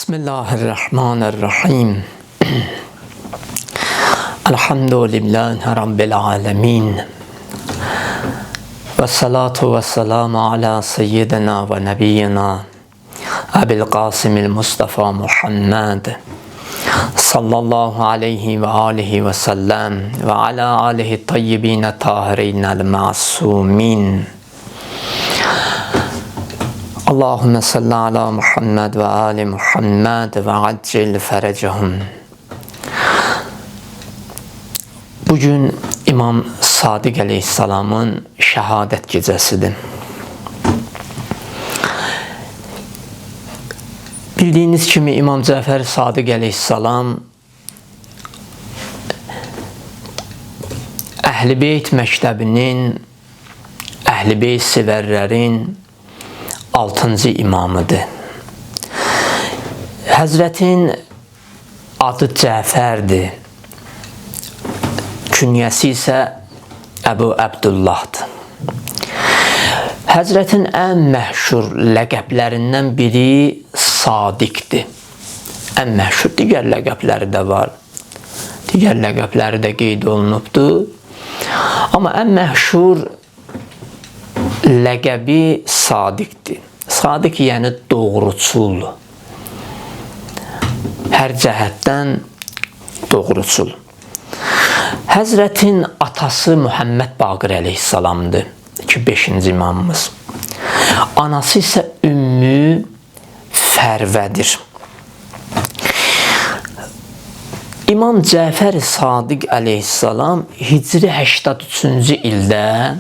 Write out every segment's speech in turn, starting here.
Bismillahirrahmanirrahim. Elhamdülillahi Rabbil alemin. Ve salatu ve selamu ala seyyidina ve nebiyyina Ebil Qasimil Mustafa Muhammed sallallahu aleyhi ve alihi ve sellem ve ala alihi tayyibine tahirinel masumin. Allahümme salli ala Muhammed ve ali Muhammed ve accil ferecehum. Bugün İmam Sadiq Aleyhisselam'ın şehadet gecesidir. Bildiğiniz kimi İmam Cəfər Sadiq Aleyhisselam Əhl-i Beyt məktəbinin, Əhl-i Beyt sevərlərin 6-cı imamıdır. Həzrətin adı Cəfərdir. Künyəsi isə Əbu Əbdullahdır. Həzrətin ən məşhur ləqəblərindən biri Sadiqdir. Ən məşhur digər ləqəbləri də var. Digər ləqəbləri də qeyd olunubdur. Amma ən məşhur ləqəbi Sadiqdir. Sadiq yəni doğruçul. Hər cəhətdən doğruçul. Həzrətin atası Muhammed Baqir Aleyhisselamdır ki 5-ci imamımız. Anası isə Ümmü Fərvədir. İmam Cəfər Sadiq Aleyhisselam Hicri 83-cü ildə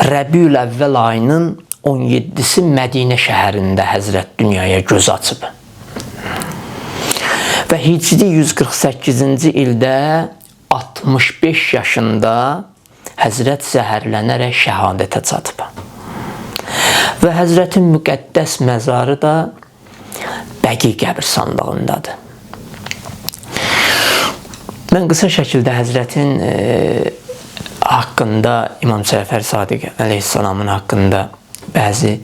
Rəbiül Əvvəl ayının 17-si Mədinə şəhərində Həzrət dünyaya göz açıb. Və Hicri 148-ci ildə 65 yaşında Həzrət zəhərlənərək şəhadətə çatıb. Və Həzrətin müqəddəs məzarı da Bəqi qəbirstanlığındadır. Mən qısa şəkildə Həzrətin haqqında, İmam Cəfər Sadiq Aleyhisselamın haqqında bəzi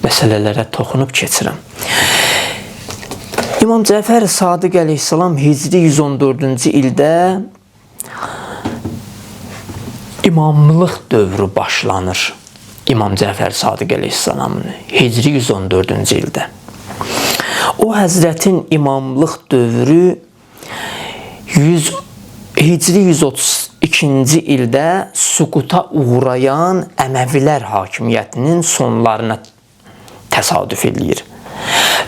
məsələlərə toxunub keçirəm. İmam Cəfər Sadiq Aleyhisselam Hicri 114-cü ildə imamlıq dövrü başlanır. İmam Cəfər Sadiq Aleyhisselamın Hicri 114-cü ildə. O Həzrətin imamlıq dövrü Hicri 132-ci ildə süquta uğrayan Əməvilər hakimiyyətinin sonlarına təsadüf edir.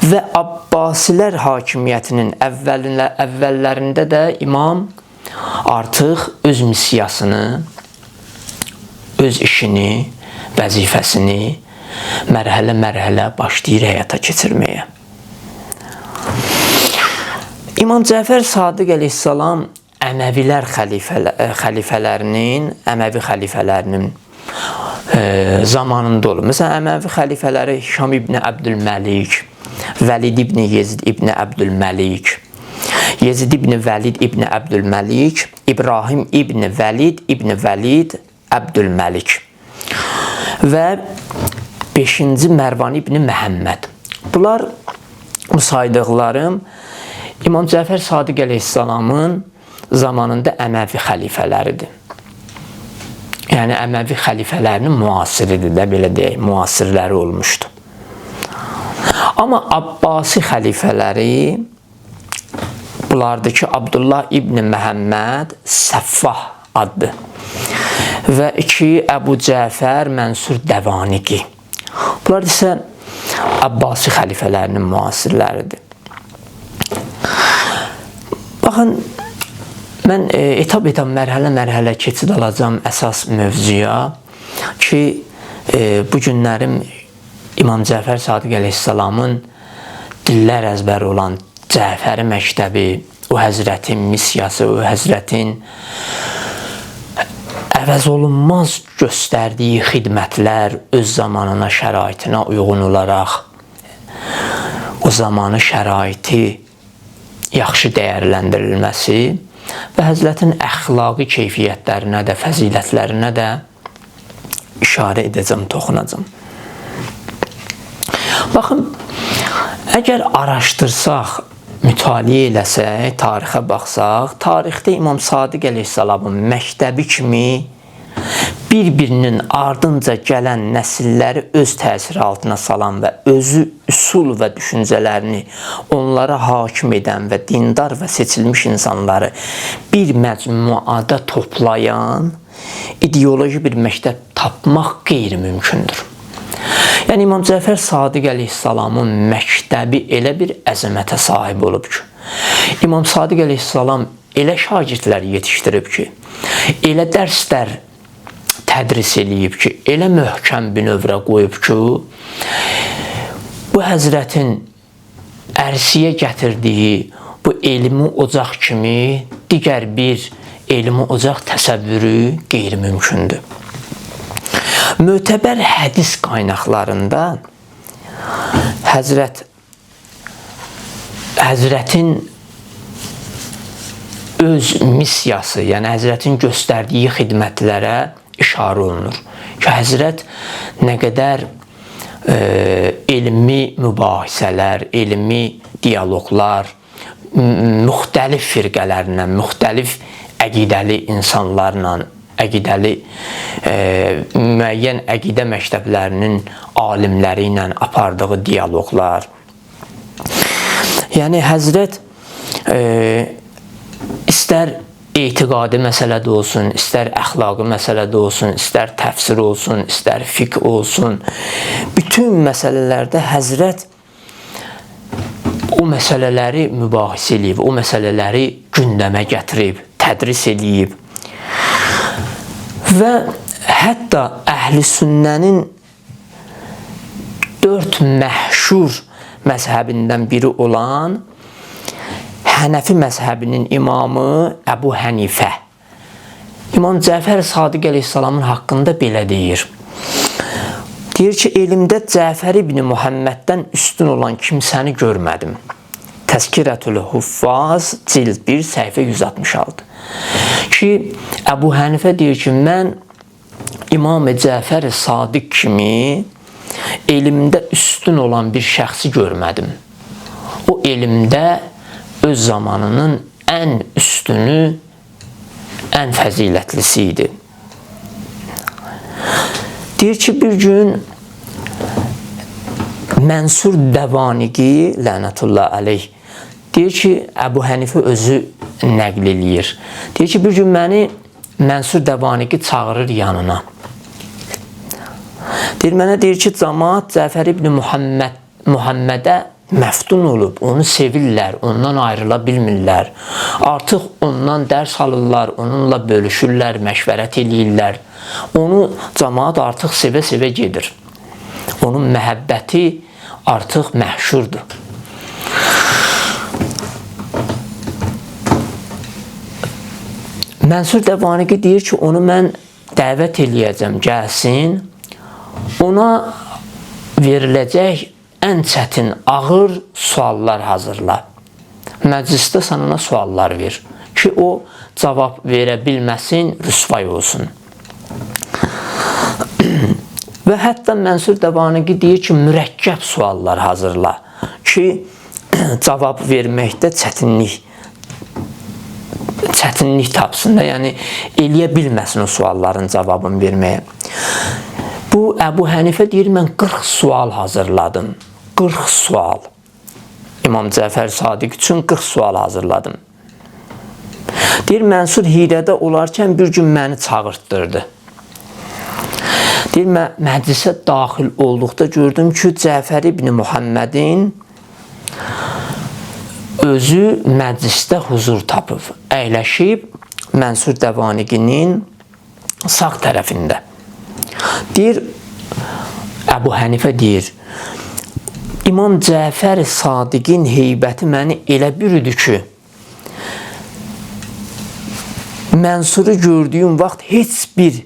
Və Abbasilər hakimiyyətinin əvvəllərində də imam artıq öz missiyasını, öz işini, vəzifəsini mərhələ-mərhələ başlayır həyata keçirməyə. İmam Cəfər Sadiq Aleyhisselam Əməvilər Əməvi xəlifələrinin zamanında olub. Məsələn, Əməvi xəlifələri Hişam ibn Əbdülməlik, Vəlid ibn Yezid ibn Əbdülməlik, Yezid ibn Vəlid ibn Əbdülməlik, İbrahim ibn Vəlid ibn Vəlid Əbdülməlik və 5-ci Mərvan ibn Məhəmməd. Bunlar saydıqlarım İmam Cəfər Sadiq Aleyhisselamın zamanında Əməvi xəlifələridir. Yəni Əməvi xəlifələrinin müasiridir də, belə deyək, müasirləri olmuşdu. Amma Abbasi xəlifələri bunlardır ki, Abdullah ibn Məhəmməd Səffah adlı və 2 Əbu Cəfər Mənsur Dəvaniqi. Bunlar isə Abbasi xəlifələrinin müasirləridir. Baxın, mən etap-etap, mərhələ-mərhələ keçid alacağım əsas mövzuya ki, bu günlərim İmam Cəfər Sadiq Aleyhisselamın dillər əzbəri olan Cəfəri məktəbi, o Həzrətin missiyası, o Həzrətin əvəz olunmaz göstərdiyi xidmətlər öz zamanına, şəraitinə uyğun olaraq o zamanı şəraiti yaxşı dəyərləndirilməsi və Həzrətin əxlaqi keyfiyyətlərinə də, fəzilətlərinə də işarə edəcəm, toxunacam. Baxın, Əgər araşdırsaq, mütaliə eləsək, tarixə baxsaq, tarixdə İmam Sadiq əleyhissalamın məktəbi kimi bir-birinin ardınca gələn nəsilləri öz təsiri altına salan və özü üsul və düşüncələrini onlara hakim edən və dindar və seçilmiş insanları bir məcmuada toplayan ideoloji bir məktəb tapmaq qeyri-mümkündür. Yəni İmam Cəfər Sadiq əleyhissalamın məktəbi elə bir əzəmətə sahib olub ki, İmam Sadiq əleyhissalam elə şagirdlər yetişdirib ki, elə dərslər tədris eləyib ki, elə möhkəm bir növrə qoyub ki, bu həzrətin ərsiyə gətirdiyi bu elmi ocaq kimi digər bir elmi ocaq təsəvvürü qeyri-mümkündür. Mötəbər hədis qaynaqlarında Həzrətin öz missiyası, yəni Həzrətin göstərdiyi xidmətlərə işarə olunur ki, Həzrət nə qədər elmi mübahisələr, elmi diyaloqlar, müxtəlif firqələrlə, müxtəlif əqidəli insanlarla, müəyyən əqidə məktəblərinin alimləri ilə apardığı diyaloqlar. Yəni Həzrət istər etiqadi məsələdə olsun, istər əxlaqi məsələdə olsun, istər təfsir olsun, istər fiqh olsun, bütün məsələlərdə Həzrət o məsələləri mübahisə eləyib, o məsələləri gündəmə gətirib, tədris eləyib. Və hətta Əhl-i Sünnənin 4 məşhur məzhəbindən biri olan Hənəfi məzhəbinin imamı Əbu Hənifə İmam Cəfər Sadiq əleyhissalamın haqqında belə deyir. Deyir ki, elmdə Cəfər ibn Muhamməddən üstün olan kimsəni görmədim. Təzkirətül Huffaz cild 1 səhifə 166. Ki, Əbu Hənifə deyir ki, mən İmam Cəfər Sadiq kimi elmdə üstün olan bir şəxsi görmədim. O elmdə öz zamanının ən üstünü, ən fəzilətlisi idi. Deyir ki, bir gün Mənsur Dəvaniqi, lənətullah əleyh, deyir ki, Əbu Hənifə özü nəql eləyir. Deyir ki, bir gün məni Mənsur Dəvaniqi çağırır yanına. Deyir, mənə deyir ki, cəmaat Cəfər ibn Muhammədə məftun olub, onu sevirlər, ondan ayrıla bilmirlər. Artıq ondan dərs alırlar, onunla bölüşürlər, məşvərət eləyirlər. Onu cəmaat artıq sevə-sevə gedir. Onun məhəbbəti artıq məşhurdur. Mənsur Dəvaniqi deyir ki, onu mən dəvət eləyəcəm, gəlsin. Ona veriləcək ən çətin, ağır suallar hazırla. Məclisdə sən ona suallar ver ki, o cavab verə bilməsin, rüsvay olsun. Və hətta Mənsur Dəvaniqi deyir ki, mürəkkəb suallar hazırla ki, cavab verməkdə çətinlik tapsın da, yəni eləyə bilməsin o sualların cavabını verməyə. Bu, Əbu Hənifə deyir, mən 40 sual hazırladım. 40 sual. İmam Cəfər Sadiq üçün 40 sual hazırladım. Deyir, Mənsur hirədə olarkən bir gün məni çağırtdırdı. Deyir, məclisə daxil olduqda gördüm ki, Cəfər ibn Muhammədin özü məclisdə huzur tapıb, əyləşib Mənsur Dəvaniqinin sağ tərəfində. Deyir, Əbu Hənifə deyir, İmam Cəfər Sadiqin heybəti məni elə bürüdü ki, Mənsuru gördüyüm vaxt heç bir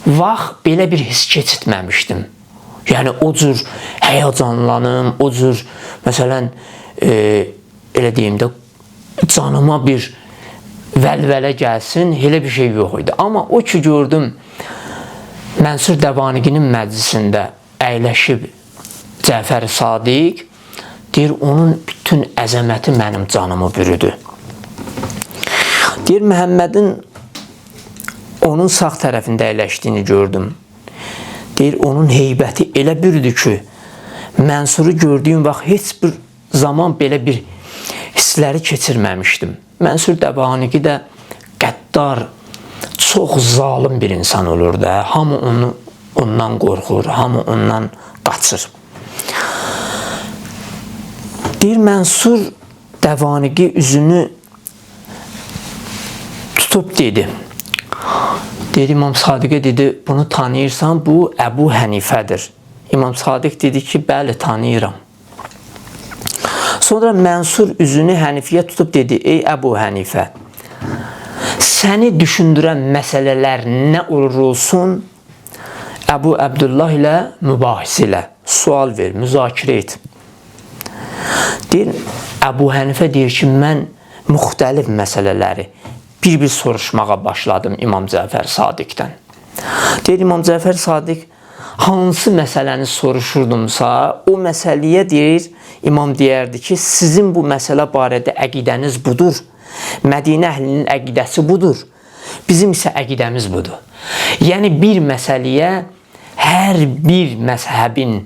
vaxt belə bir his keçirtməmişdim. Yəni, o cür həyəcanlanım, o cür, məsələn, elə deyim də, canıma bir vəlvələ gəlsin, elə bir şey yox idi. Amma o ki, gördüm, Mənsur Dəvaniqinin məclisində əyləşib Cəfər Sadiq, deyir, onun bütün əzəməti mənim canımı bürüdü. Deyir, Məhəmmədin onun sağ tərəfində əyləşdiyini gördüm. Deyir, onun heybəti elə bürüdü ki, Mənsuru gördüyüm vaxt heç bir zaman belə bir hissləri keçirməmişdim. Mənsur Dəbağanigi də qəddar, çox zalim bir insan olur da. Hamı ondan qorxur, hamı ondan qaçır. Deyir, Mənsur Dəbağanigi üzünü tutub dedi. Deyir, İmam Sadiqə dedi, bunu tanıyırsan, bu Əbu Hənifədir. İmam Sadiq dedi ki, bəli, tanıyıram. Sonra Mənsur üzünü Hənifiyə tutub dedi, ey Əbu Hənifə, səni düşündürən məsələlər nə olur olsun, Əbu Əbdullah ilə mübahisə ilə, sual ver, müzakirə et. Deyir, Əbu Hənifə deyir ki, mən müxtəlif məsələləri bir-bir soruşmağa başladım İmam Cəfər Sadiqdən. Deyir, İmam Cəfər Sadiq hansı məsələni soruşurdumsa, o məsələyə deyir, İmam deyərdi ki, sizin bu məsələ barədə əqidəniz budur. Mədinə əhlinin əqidəsi budur. Bizim isə əqidəmiz budur. Yəni, bir məsələyə hər bir məzhəbin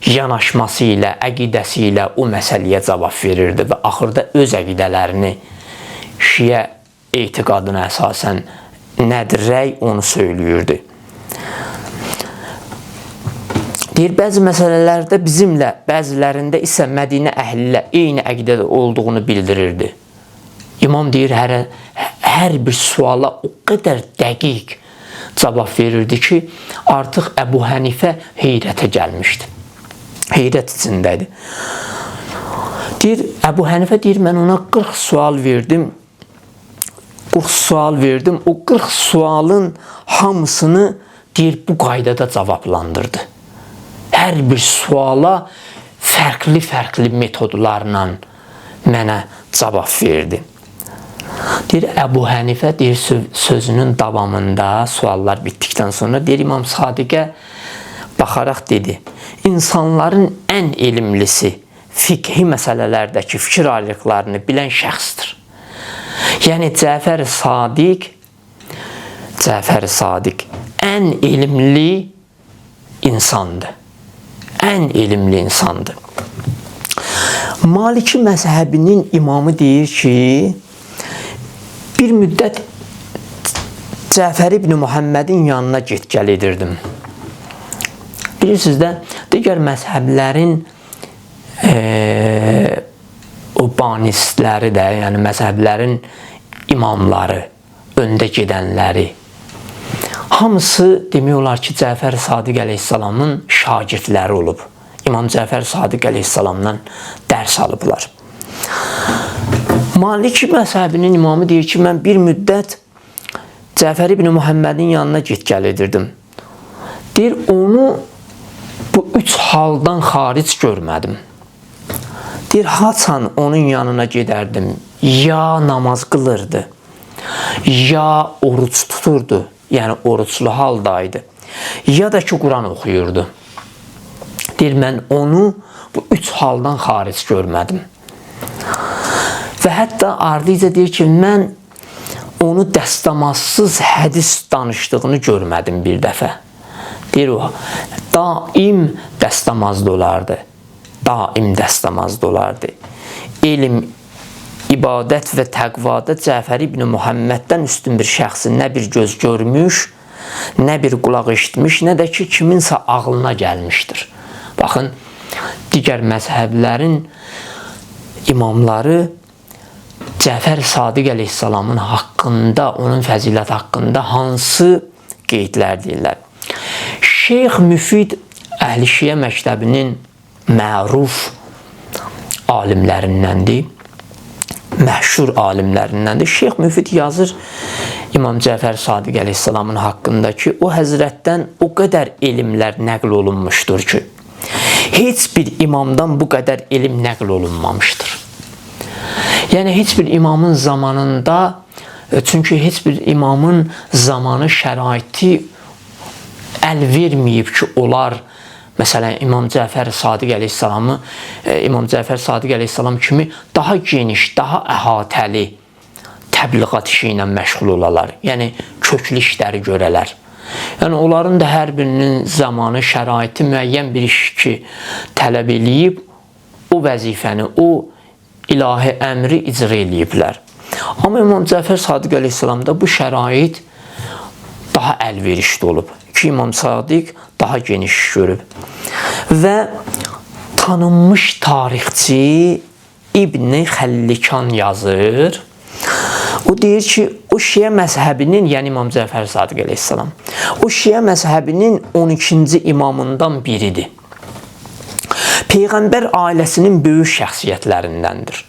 yanaşması ilə, əqidəsi ilə o məsələyə cavab verirdi və axırda öz əqidələrini Şiə etiqadına əsasən nədir rəy onu söylüyürdü. Deyir, bəzi məsələlərdə bizimlə, bəzilərində isə Mədinə əhli ilə eyni əqidədə olduğunu bildirirdi. İmam deyir, hər bir suala o qədər dəqiq cavab verirdi ki, artıq Əbu Hənifə heyrətə gəlmişdi. Heyrət içindədir. Deyir, Əbu Hənifə deyir, mən ona 40 sual verdim. 40 sual verdim. O 40 sualın hamısını deyir, bu qaydada cavablandırdı. Hər bir suala fərqli metodlarla mənə cavab verdi. Deyir, Əbu Hənifə deyir, sözünün davamında suallar bitdikdən sonra deyir, İmam Sadiqə baxaraq dedi, insanların ən elmlisi fiqhi məsələlərdəki fikir ayrılıqlarını bilən şəxsdir. Yəni, Cəfər Sadiq ən elmli insandır. Ən elmli insandır. Maliki məzhəbinin imamı deyir ki, bir müddət Cəfər ibn Muhammədin yanına get-gəl edirdim. Bilirsiniz də, digər məzhəblərin o banistləri də, yəni məzhəblərin imamları, öndə gedənləri, hamısı demək olar ki, Cəfər Sadiq əleyhissalamın şagirdləri olub. İmam Cəfər Sadiq əleyhissalamdan dərs alıblar. Maliki məzhəbinin imamı deyir ki, mən bir müddət Cəfər ibn Muhammədin yanına get-gəl edirdim. Deyir, onu bu 3 haldan xaric görmədim. Deyir, haçan onun yanına gedərdim, ya namaz qılırdı, ya oruç tuturdu, yəni oruçlu haldaydı, ya da ki, Quran oxuyurdu. Deyir, mən onu bu 3 haldan xaric görmədim. Və hətta ardıca deyir ki, mən onu dəstəmazsız hədis danışdığını görmədim bir dəfə. Deyir, o daim dəstəmazda olardı. Daim dəstəmazda olardı. Elm, ibadət və təqvada Cəfər ibn Muhamməddən üstün bir şəxsin nə bir göz görmüş, nə bir qulaq eşitmiş, nə də ki, kiminsə ağlına gəlmişdir. Baxın, digər məzhəblərin imamları Cəfər Sadiq əleyhissalamın haqqında, onun fəzilət haqqında hansı qeydlər deyirlər? Şeyx Müfid Əhl-i Şiə məktəbinin məruf alimlərindəndir, məşhur alimlərindəndir. Şeyx Müfid yazır İmam Cəfər Sadiq əleyhissalamın haqqında ki, o həzrətdən o qədər elmlər nəql olunmuşdur ki, heç bir imamdan bu qədər elm nəql olunmamışdır. Yəni, heç bir imamın zamanında, çünki heç bir imamın zamanı şəraiti əl verməyib ki, onlar Məsələn, İmam Cəfər Sadiq əleyhissalamı, İmam Cəfər Sadiq əleyhissalam kimi daha geniş, daha əhatəli təbliğat işi ilə məşğul olalar. Yəni, köklü işləri görələr. Yəni, onların da hər birinin zamanı, şəraiti müəyyən bir iş ki, tələb eləyib, o vəzifəni, o ilahi əmri icra eləyiblər. Amma İmam Cəfər Sadiq əleyhissalamda bu şərait daha əlverişli olub ki, İmam Sadiq daha geniş iş görüb. Və tanınmış tarixçi İbn Xəllikan yazır. O deyir ki, o Şiə məzhəbinin, yəni İmam Cəfər Sadiq əleyhissalam, o Şiə məzhəbinin 12-ci imamından biridir. Peyğəmbər ailəsinin böyük şəxsiyyətlərindəndir.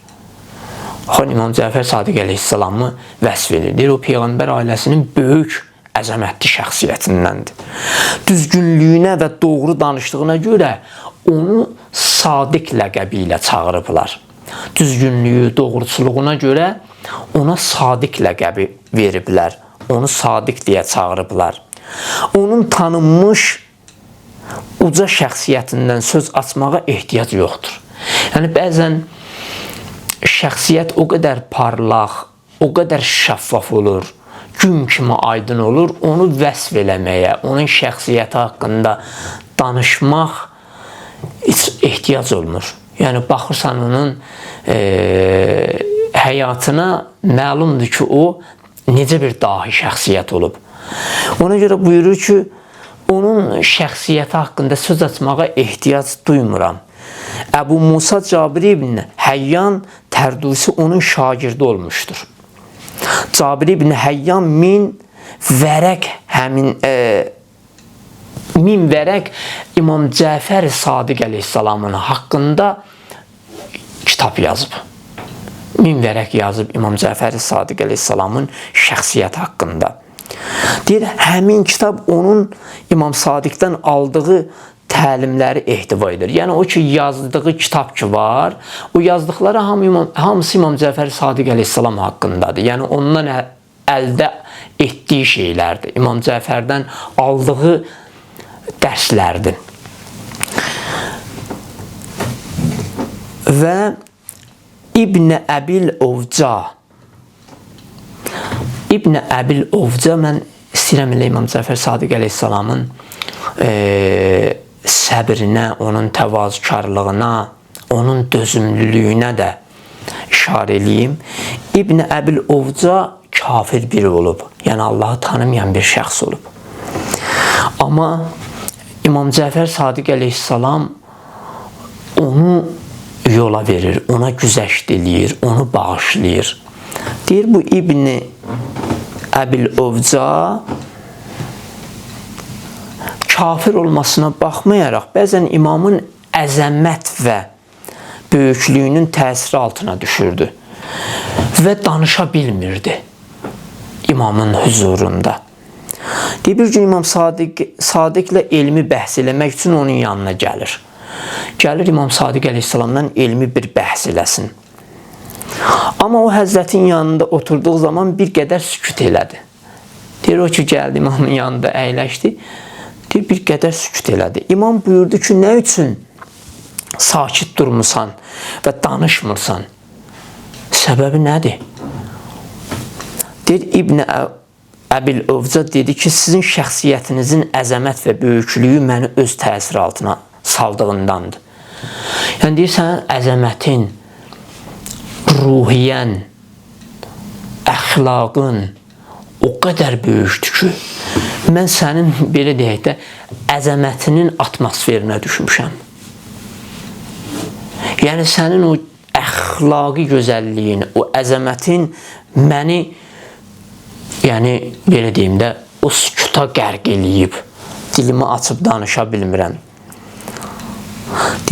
İmam Cəfər Sadiq əleyhissalamı vəsf edir. O Peyğəmbər ailəsinin böyük əzəmətli şəxsiyyətindəndir. Düzgünlüyünə və doğru danışdığına görə onu Sadiq ləqəbi ilə çağırıblar. Düzgünlüyü, doğruçuluğuna görə ona Sadiq ləqəbi veriblər. Onu Sadiq deyə çağırıblar. Onun tanınmış uca şəxsiyyətindən söz açmağa ehtiyac yoxdur. Yəni, bəzən şəxsiyyət o qədər parlaq, o qədər şəffaf olur, gün kimi aydın olur, onu vəsf eləməyə, onun şəxsiyyəti haqqında danışmaq heç ehtiyac olmur. Yəni, baxırsan onun həyatına, məlumdur ki, o necə bir dahi şəxsiyyət olub. Ona görə buyurur ki, onun şəxsiyyəti haqqında söz açmağa ehtiyac duymuram. Əbu Musa Cabir ibn Həyyan Tərdusi onun şagirdi olmuşdur. Cabir ibn Həyyan min vərəq İmam Cəfər Sadiq əleyhissalamın haqqında kitab yazıb. 1000 vərəq yazıb İmam Cəfər Sadiq əleyhissalamın şəxsiyyəti haqqında. Deyir, həmin kitab onun İmam Sadiqdən aldığı təlimləri ehtiva edir. Yəni, o ki, yazdığı kitab ki var, o yazdıqları hamısı İmam Cəfər Sadiq əleyhissalam haqqındadır. Yəni, ondan əldə etdiyi şeylərdir. İmam Cəfərdən aldığı dərslərdir. Və İbn Əbil Ovca mən istəyirəm elə İmam Cəfər Sadiq əleyhissalamın səbrinə, onun təvazükarlığına, onun dözümlülüyünə də işarə eləyim. İbn Əbil Ovca kafir biri olub. Yəni, Allahı tanımayan bir şəxs olub. Amma İmam Cəfər Sadiq əleyhissalam onu yola verir, ona güzəşt eləyir, onu bağışlayır. Deyir, bu İbn Əbil Ovca kafir olmasına baxmayaraq, bəzən imamın əzəmət və böyüklüyünün təsiri altına düşürdü və danışa bilmirdi imamın huzurunda. Deyir, bir gün İmam Sadiqlə elmi bəhs eləmək üçün onun yanına gəlir. Gəlir İmam Sadiq əleyhissalamdan elmi bir bəhs eləsin. Amma o Həzrətin yanında oturduğu zaman bir qədər sükut elədi. Deyir, o ki, gəldi imamın yanında əyləşdi. Deyir, bir qədər sükut elədi. İmam buyurdu ki, nə üçün sakit durmusan və danışmırsan? Səbəbi nədir? Deyir, İbn Əbil Ovca dedi ki, sizin şəxsiyyətinizin əzəmət və böyüklüyü məni öz təsiri altına saldığındandır. Yəni, deyir, sənin əzəmətin, ruhiyyən, əxlaqın o qədər böyükdür ki, mən sənin, belə deyək də, əzəmətinin atmosferinə düşmüşəm. Yəni, sənin o əxlaqi gözəlliyin, o əzəmətin məni, yəni, belə deyim də, o sükuta qərq eləyib, dilimi açıb danışa bilmirəm.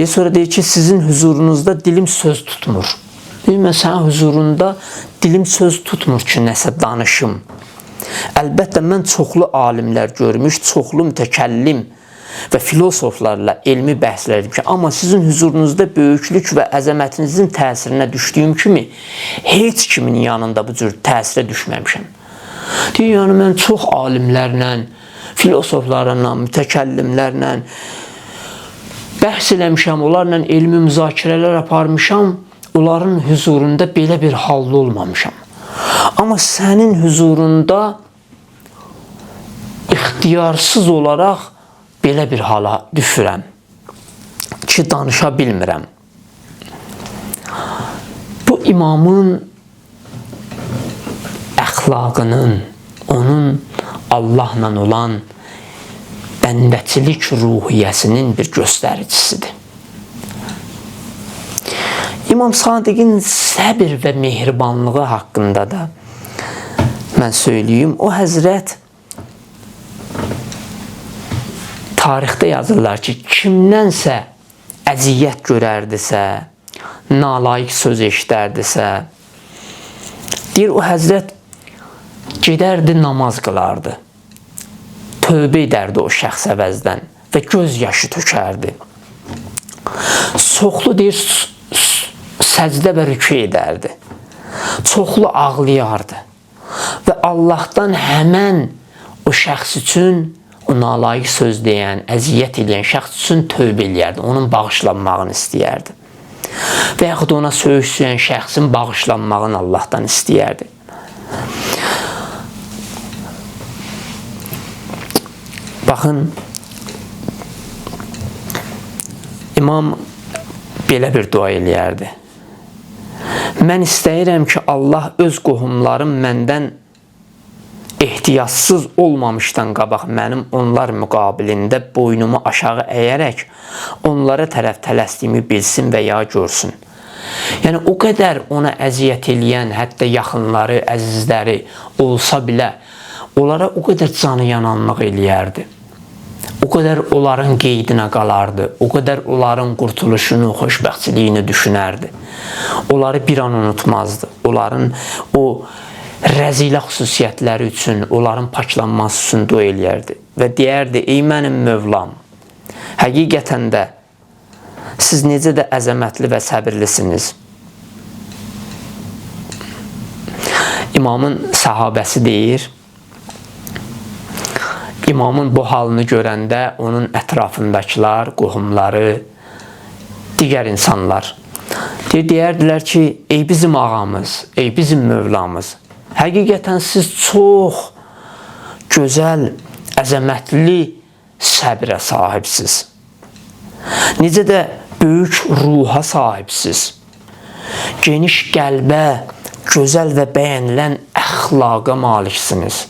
Sonra deyir ki, sizin huzurunuzda dilim söz tutmur. Deyir, mən sənin huzurunda dilim söz tutmur ki, nəsə danışım. Əlbəttə, mən çoxlu alimlər görmüş, çoxlu mütəkəllim və filosoflarla elmi bəhslər edim ki, amma sizin huzurunuzda böyüklük və əzəmətinizin təsirinə düşdüyüm kimi heç kimin yanında bu cür təsirə düşməmişəm. Deyir, yəni mən çox alimlərlə, filosoflarla, mütəkəllimlərlə, bəhs eləmişəm, onlarla elmi müzakirələr aparmışam, onların huzurunda belə bir halda olmamışam. Amma sənin huzurunda ixtiyarsız olaraq belə bir hala düşürəm ki, danışa bilmirəm. Bu imamın əxlaqının, onun Allahla olan bəndəçilik ruhiyyəsinin bir göstəricisidir. İmam Sadiqin səbir və mehribanlığı haqqında da mən söyləyeyim. O həzrət tarixdə yazırlar ki, kimdənsə əziyyət görərdisə, nalayiq söz eşitərdisə, deyir, o həzrət gedərdi, namaz qılardı. Tövbə edərdi o şəxs əvəzdən və göz yaşı tökərdi. Çoxlu deyir, səcdə və rükü edərdi. Çoxlu ağlayardı. Və Allahdan həmən o şəxs üçün, o nalayiq söz deyən, əziyyət edən şəxs üçün tövbə eləyərdi. Onun bağışlanmağını istəyərdi. Və yaxud ona söyüşləyən şəxsin bağışlanmağını Allahdan istəyərdi. Baxın, İmam belə bir dua eləyərdi. Mən istəyirəm ki, Allah öz qohumlarım məndən ehtiyatsız olmamışdan qabaq mənim onlar müqabilində boynumu aşağı əyərək onlara tərəf tələsdiyimi bilsin və ya görsün. Yəni, o qədər ona əziyyət eləyən, hətta yaxınları, əzizləri olsa bilə, onlara o qədər canı yananlıq eləyərdi. O qədər onların qeydinə qalardı, o qədər onların qurtuluşunu, xoşbəxtçiliyini düşünərdi. Onları bir an unutmazdı. Onların o rəzilə xüsusiyyətləri üçün, onların paklanması üçün dua eləyərdi. Və deyərdi, ey mənim Mövlam, həqiqətən də siz necə də əzəmətli və səbirlisiniz. İmamın səhabəsi deyir, İmamın bu halını görəndə onun ətrafındakılar, qohumları, digər insanlar deyərdilər ki, ey bizim ağamız, ey bizim Mövlamız, həqiqətən siz çox gözəl, əzəmətli səbrə sahibsiz. Necə də böyük ruha sahibsiz. Geniş qəlbə, gözəl və bəyənilən əxlaqa maliksiniz.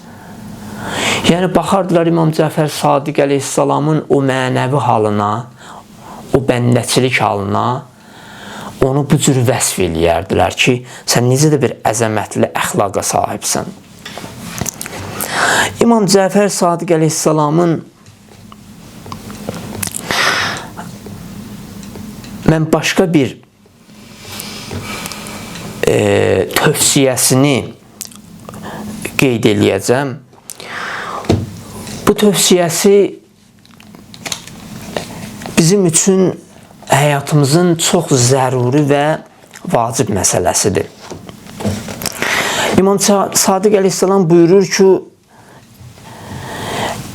Yəni, baxardılar İmam Cəfər Sadiq əleyhissalamın o mənəvi halına, o bəndəçilik halına, onu bu cür vəsf eləyərdilər ki, sən necə də bir əzəmətli əxlaqa sahibsən. İmam Cəfər Sadiq əleyhissalamın mən başqa bir tövsiyəsini qeyd eləyəcəm. Bu tövsiyəsi bizim üçün həyatımızın çox zəruri və vacib məsələsidir. İmam Sadiq əleyhissalam buyurur ki,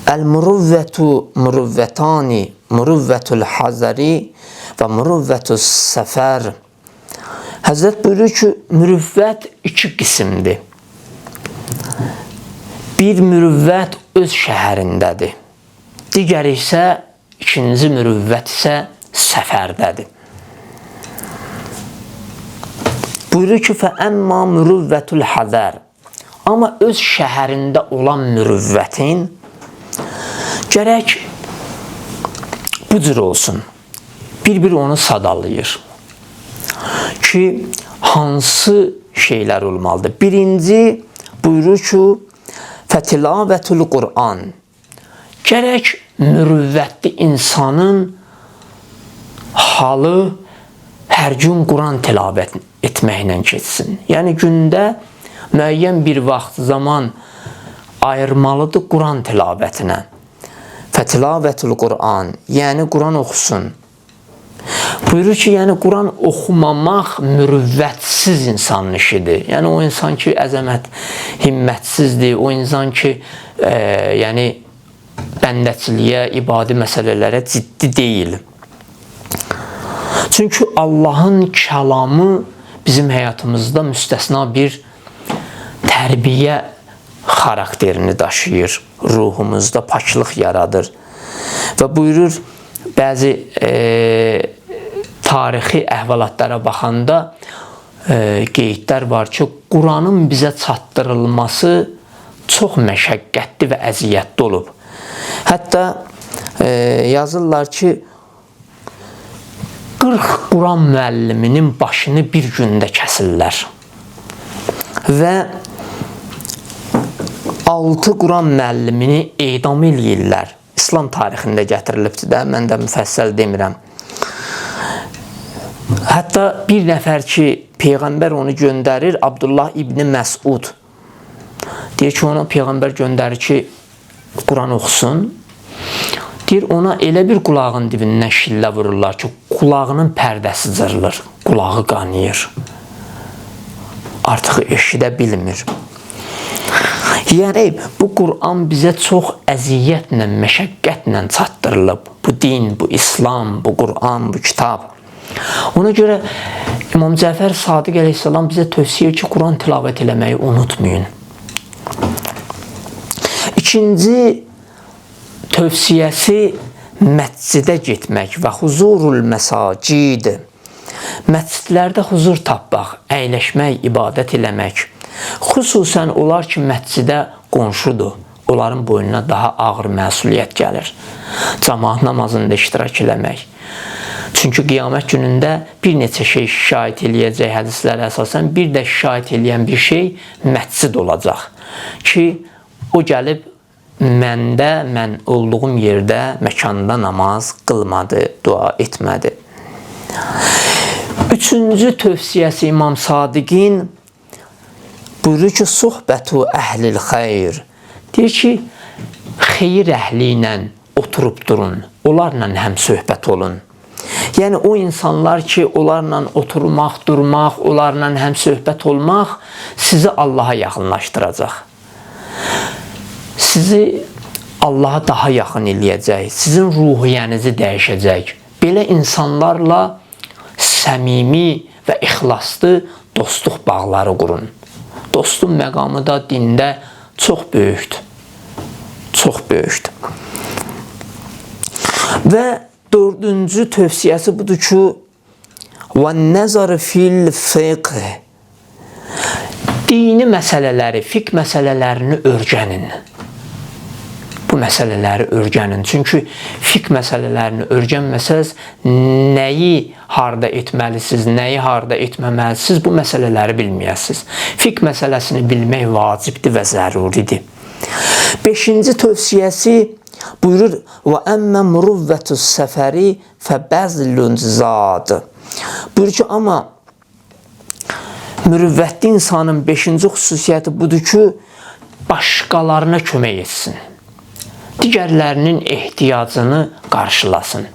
Əl-muruvvətu muruvvətani, muruvvətul hazari və muruvvətus səfər. Həzrət buyurur ki, mürüvvət iki qismdir. Bir mürüvvət öz şəhərindədir. Digəri isə, ikinci mürüvvət isə səfərdədir. Buyurur ki, fəəmmə mürüvvətul hazər. Amma öz şəhərində olan mürüvvətin gərək bu cür olsun. Bir-bir onu sadalayır ki, hansı şeylər olmalıdır. Birinci buyurur ki, fətilavətul Qur'an. Gərək mürüvvətli insanın halı hər gün Quran tilavət etməklə keçsin. Yəni, gündə müəyyən bir vaxt zaman ayırmalıdır Quran tilavətinə. Fətilavətul Qur'an, yəni Quran oxusun. Buyurur ki, yəni Quran oxumamaq mürüvvətsiz insanın işidir. Yəni, o insan ki, əzəmət, himmətsizdir, o insan ki, yəni, bəndəçiliyə, ibadi məsələlərə ciddi deyil. Çünki Allahın kəlamı bizim həyatımızda müstəsna bir tərbiyə xarakterini daşıyır. Ruhumuzda paklıq yaradır. Və buyurur, bəzi tarixi əhvalatlara baxanda qeydlər var ki, Quranın bizə çatdırılması çox məşəqqətli və əziyyətli olub. Hətta yazırlar ki, 40 Quran müəlliminin başını bir gündə kəsirlər və 6 Quran müəllimini edam eləyirlər. İslam tarixində gətirilibdir də, mən də müfəssəl demirəm. Hətta bir nəfər ki, Peyğəmbər onu göndərir, Abdullah İbni Məsud. Deyir ki, ona Peyğəmbər göndərir ki, Quran oxusun. Deyir, ona elə bir qulağın dibindən şillə vururlar ki, qulağının pərdəsi cırılır, qulağı qanıyır. Artıq eşidə bilmir. Yəni, bu Quran bizə çox əziyyətlə, məşəqqətlə çatdırılıb. Bu din, bu İslam, bu Quran, bu kitab. Ona görə İmam Cəfər Sadiq əleyhissalam bizə tövsiyə ki, Quran tilavət eləməyi unutmayın. İkinci tövsiyəsi məscidə getmək və huzurul məsacid. Məscidlərdə huzur tapmaq, əyləşmək, ibadət eləmək. Xüsusən onlar ki, məscidə qonşudur. Onların boynuna daha ağır məsuliyyət gəlir. Cəmaət namazında iştirak eləmək. Çünki qiyamət günündə bir neçə şey şikayət eləyəcək hədislərə əsasən, bir də şikayət eləyən bir şey məscid olacaq. Ki, o gəlib mən olduğum yerdə, məkanda namaz qılmadı, dua etmədi. Üçüncü tövsiyəsi İmam Sadiqin buyurur ki, sohbətu əhlil xeyr. Deyir ki, xeyir əhli ilə oturub durun, onlarla həm söhbət olun. Yəni, o insanlar ki, onlarla oturmaq, durmaq, onlarla həm söhbət olmaq sizi Allaha yaxınlaşdıracaq. Sizi Allaha daha yaxın eləyəcək, sizin ruhiyyənizi dəyişəcək. Belə insanlarla səmimi və ixlaslı dostluq bağları qurun. Dostun məqamı da dində çox böyükdür. Çox böyükdür. Və dördüncü tövsiyəsi budur ki, وَالنَّزَرِ فِي الْفِقْهِ Dini məsələləri, fiqh məsələlərini öyrənin. Bu məsələləri öyrənin. Çünki fiqh məsələlərini öyrənməsəz, nəyi harda etməlisiniz, nəyi harda etməməlisiniz, bu məsələləri bilməyəsiniz. Fiqh məsələsini bilmək vacibdir və zəruridir. Beşinci tövsiyəsi buyurur, وَأَمَّا مُرُوَّةُ السَّفَرِ فَبَذْلٌ زَادِ Buyurur ki, amma mürüvvətli insanın beşinci xüsusiyyəti budur ki, başqalarına kömək etsin. Digərlərinin ehtiyacını qarşılasın.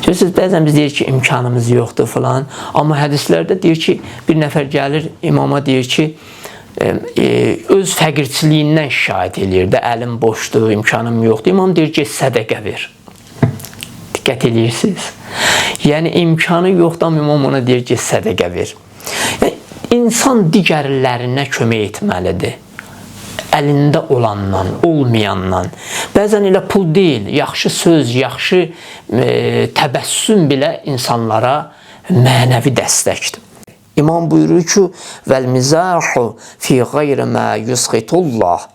Görürsünüz, bəzən biz deyir ki, imkanımız yoxdur falan. Amma hədislərdə deyir ki, bir nəfər gəlir imama deyir ki, öz fəqirçiliyindən şikayət eləyir də, əlim boşdur, imkanım yoxdur. İmam deyir ki, sədəqə ver. Diqqət eləyirsiniz. Yəni, imkanı yoxdur, imam ona deyir ki, sədəqə ver. Yəni, insan digərlərinə kömək etməlidir. Əlində olandan, olmayandan. Bəzən elə pul deyil, yaxşı söz, yaxşı təbəssüm belə insanlara mənəvi dəstəkdir. İmam buyurur ki, vəl-mizahu fi qeyri mə yusqitullah.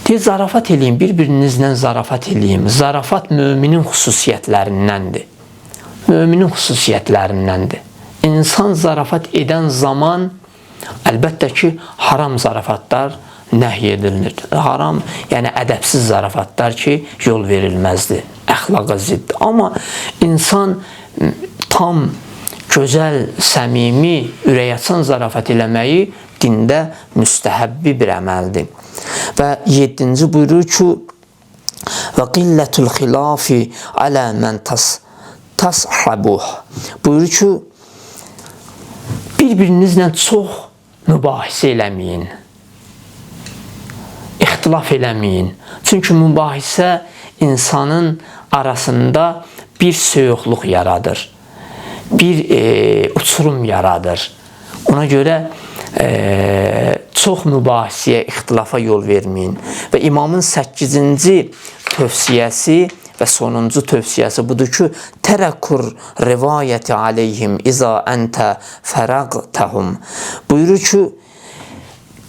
Deyir, zarafat eləyin, bir-birinizlə zarafat eləyin. Zarafat müminin xüsusiyyətlərindəndir. Müminin xüsusiyyətlərindəndir. İnsan zarafat edən zaman əlbəttə ki, haram zarafatlar nəhy edilir. Haram, yəni ədəbsiz zarafatlar ki, yol verilməzdir, əxlaqa ziddir. Amma insan tam gözəl, səmimi, ürəyaçan zarafat eləməyi dində müstəhəbbi bir əməldir. Və 7-ci buyurur ki, və qillətul xilafi alə mən tashabuh. Buyurur ki, bir-birinizlə çox mübahisə eləməyin, ixtilaf eləməyin. Çünki mübahisə insanın arasında bir soyuqluq yaradır, bir uçurum yaradır. Ona görə çox mübahisəyə, ixtilafa yol verməyin. Və imamın 8-ci tövsiyəsi və sonuncu tövsiyəsi budur ki, tərəkur rivayəti aleyhim iza əntə fərəqtəhum. Buyurur ki,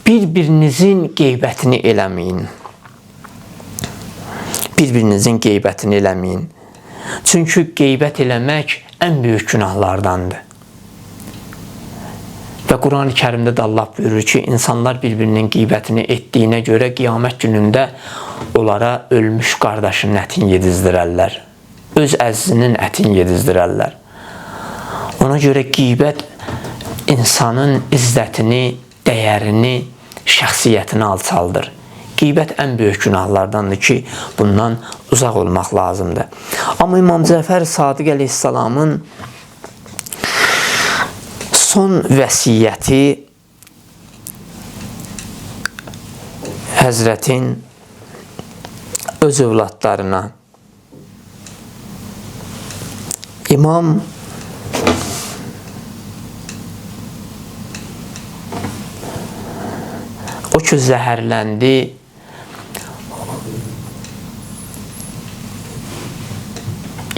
bir-birinizin qeybətini eləməyin. Bir-birinizin qeybətini eləməyin. Çünki qeybət eləmək ən böyük günahlardandır. Və Quran-ı Kərimdə də Allah buyurur ki, insanlar bir-birinin qeybətini etdiyinə görə qiyamət günündə onlara ölmüş qardaşının ətini yedizdirərlər. Öz əzizinin ətini yedizdirərlər. Ona görə qeybət insanın izzətini, dəyərini, şəxsiyyətini alçaldır. Qeybət ən böyük günahlardandır ki, bundan uzaq olmaq lazımdır. Amma İmam Cəfər Sadiq əleyhissalamın son vəsiyyəti Həzrətin öz övladlarına. İmam o ki zəhərləndi,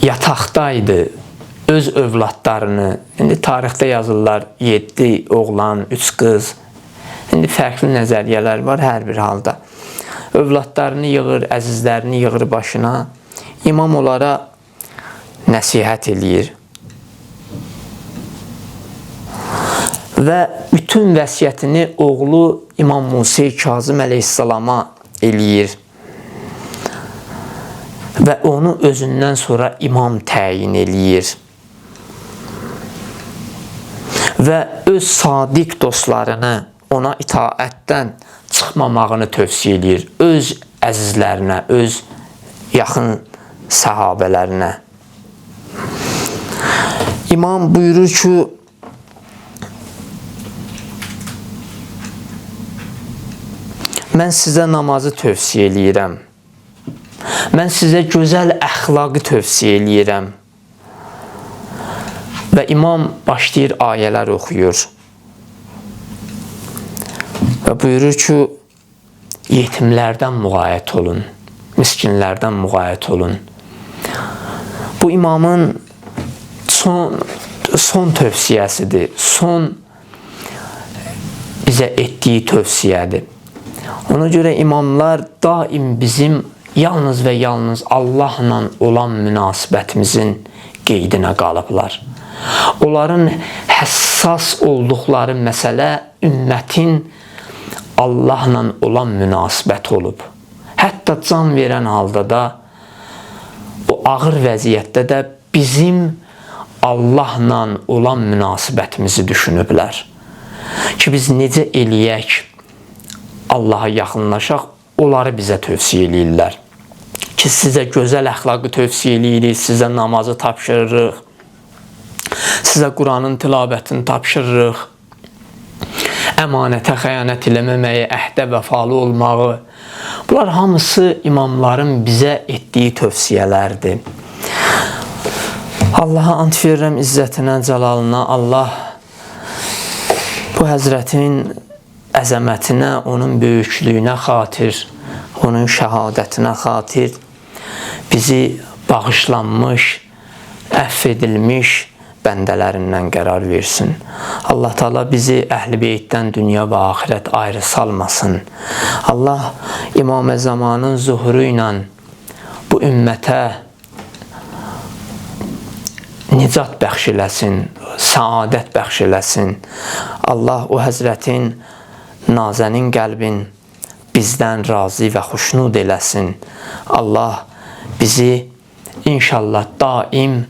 yataqdaydı, öz övladlarını, indi tarixdə yazırlar 7 oğlan, 3 qız, indi fərqli nəzəriyyələr var hər bir halda. Övladlarını yığır, əzizlərini yığır başına, imam onlara nəsihət eləyir. Və bütün vəsiyyətini oğlu İmam Musa Kazım əleyhissalama eləyir. Və onu özündən sonra imam təyin eləyir. Və öz sadiq dostlarını ona itaətdən çıxmamağını tövsiyə edir. Öz əzizlərinə, öz yaxın səhabələrinə. İmam buyurur ki, mən sizə namazı tövsiyə eləyirəm. Mən sizə gözəl əxlaqı tövsiyə eləyirəm. Və imam başlayır ayələr oxuyur. Və buyurur ki, yetimlərdən müğayət olun, miskinlərdən müğayət olun. Bu imamın son tövsiyəsidir, son bizə etdiyi tövsiyədir. Ona görə imamlar daim bizim yalnız və yalnız Allahla olan münasibətimizin qeydinə qalıblar. Onların həssas olduqları məsələ ümmətin Allahla olan münasibət olub. Hətta can verən halda da, o ağır vəziyyətdə də bizim Allahla olan münasibətimizi düşünüblər. Ki biz necə eləyək, Allaha yaxınlaşaq, onları bizə tövsiyə eləyirlər. Ki sizə gözəl əxlaqı tövsiyə eləyirik, sizə namazı tapşırırıq, sizə Quranın tilabətini tapşırırıq, əmanətə xəyanət eləməməyi, əhdə vəfalı olmağı. Bunlar hamısı imamların bizə etdiyi tövsiyələrdir. Allaha ant verirəm izzətinə, cəlalına. Allah bu həzrətin əzəmətinə, onun böyüklüyünə xatir, onun şəhadətinə xatir bizi bağışlanmış, əff edilmiş bəndələrindən qərar versin. Allah Teala bizi Əhl-i Beytdən dünya və axirət ayrı salmasın. Allah İmam-ı Zamanın zuhuru ilə bu ümmətə nicat bəxş eləsin, səadət bəxş eləsin. Allah o həzrətin nazənin qəlbin bizdən razı və xoşnud eləsin. Allah bizi inşallah daim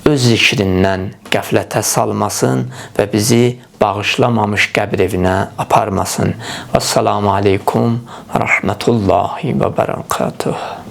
öz zikrindən qəflətə salmasın və bizi bağışlamamış qəbr evinə aparmasın. Vəssalamu aleykum və rəhmətullahi və bərəkatuhu.